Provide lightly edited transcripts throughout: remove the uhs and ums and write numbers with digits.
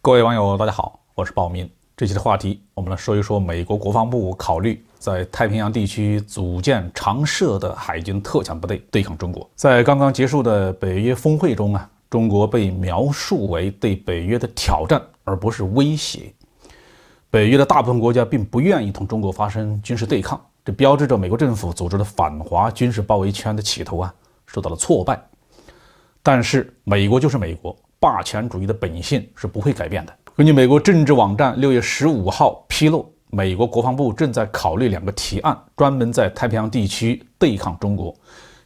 各位网友，大家好，我是鲍明。这期的话题，我们来说一说美国国防部考虑在太平洋地区组建常设的海军特强部队对抗中国。在刚刚结束的北约峰会中中国被描述为对北约的挑战，而不是威胁。北约的大部分国家并不愿意同中国发生军事对抗，这标志着美国政府组织的反华军事包围圈的企图受到了挫败。但是美国就是美国，霸权主义的本性是不会改变的。根据美国政治网站6月15号披露，美国国防部正在考虑2个提案，专门在太平洋地区对抗中国。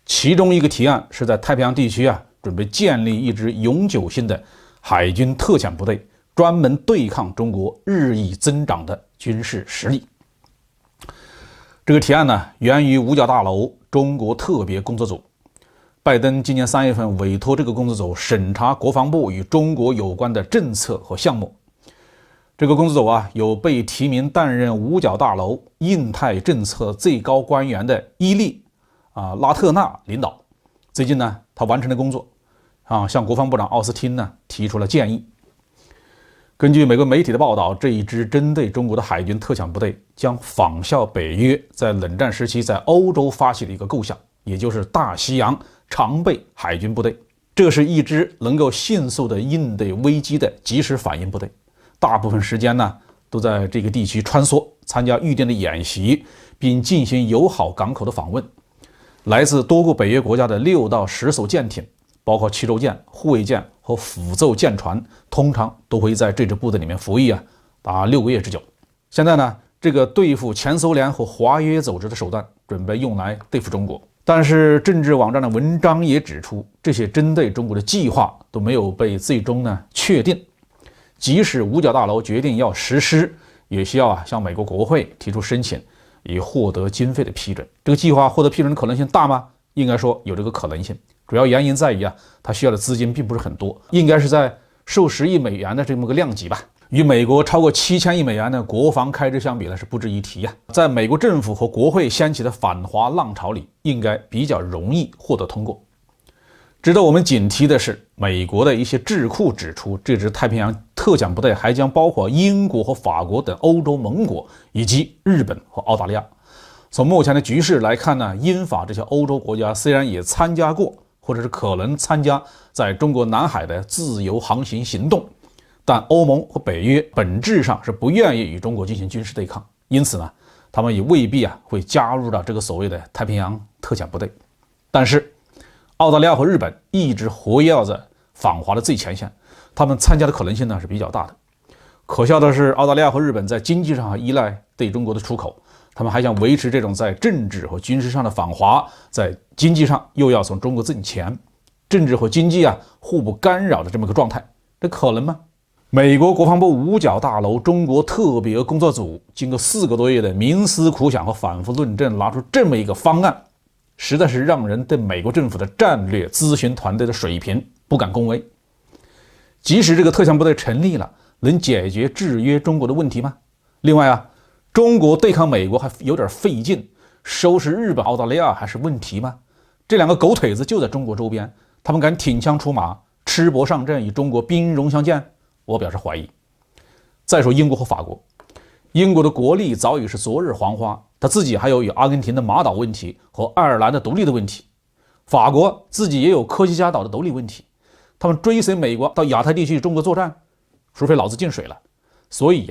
其中一个提案是在太平洋地区准备建立一支永久性的海军特遣部队，专门对抗中国日益增长的军事实力。这个提案源于五角大楼中国特别工作组。拜登今年3月份委托这个工作组审查国防部与中国有关的政策和项目。这个工作组有被提名担任五角大楼印太政策最高官员的伊利拉特纳领导。最近他完成了工作向国防部长奥斯汀提出了建议。根据美国媒体的报道，这一支针对中国的海军特遣部队将仿效北约在冷战时期在欧洲发起的一个构想，也就是大西洋常备海军部队。这是一支能够迅速的应对危机的即时反应部队，大部分时间都在这个地区穿梭，参加预定的演习，并进行友好港口的访问。来自多个北约国家的6到10艘舰艇，包括驱逐舰、护卫舰和辅奏舰船，通常都会在这支部队里面服役达6个月之久。现在这个对付前苏联和华约组织的手段准备用来对付中国。但是政治网站的文章也指出，这些针对中国的计划都没有被最终确定。即使五角大楼决定要实施，也需要向美国国会提出申请，以获得经费的批准。这个计划获得批准的可能性大吗？应该说有这个可能性。主要原因在于它需要的资金并不是很多，应该是在数十亿美元的这么个量级吧。与美国超过7000亿美元的国防开支相比是不值一提在美国政府和国会掀起的反华浪潮里，应该比较容易获得通过。值得我们警惕的是，美国的一些智库指出，这支太平洋特遣部队还将包括英国和法国等欧洲盟国，以及日本和澳大利亚。从目前的局势来看英法这些欧洲国家虽然也参加过，或者是可能参加在中国南海的自由航行行动，但欧盟和北约本质上是不愿意与中国进行军事对抗，因此他们也未必会加入到这个所谓的太平洋特遣部队。但是澳大利亚和日本一直活跃在反华的最前线，他们参加的可能性是比较大的。可笑的是，澳大利亚和日本在经济上还依赖对中国的出口，他们还想维持这种在政治和军事上的反华，在经济上又要从中国挣钱，政治和经济互不干扰的这么个状态，这可能吗？美国国防部五角大楼中国特别工作组经过4个多月的冥思苦想和反复论证，拿出这么一个方案，实在是让人对美国政府的战略咨询团队的水平不敢恭维。即使这个特遣部队成立了，能解决制约中国的问题吗？另外中国对抗美国还有点费劲，收拾日本、澳大利亚还是问题吗？这2个狗腿子就在中国周边，他们敢挺枪出马、赤膊上阵与中国兵戎相见？我表示怀疑。再说英国和法国，英国的国力早已是昨日黄花，他自己还有与阿根廷的马岛问题和爱尔兰的独立的问题，法国自己也有科西嘉岛的独立问题，他们追随美国到亚太地区中国作战，除非老子进水了。所以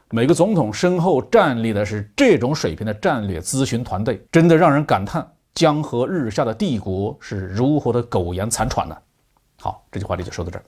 每个总统身后站立的是这种水平的战略咨询团队，真的让人感叹江河日下的帝国是如何的苟延残喘呢？好，这句话题就说到这儿。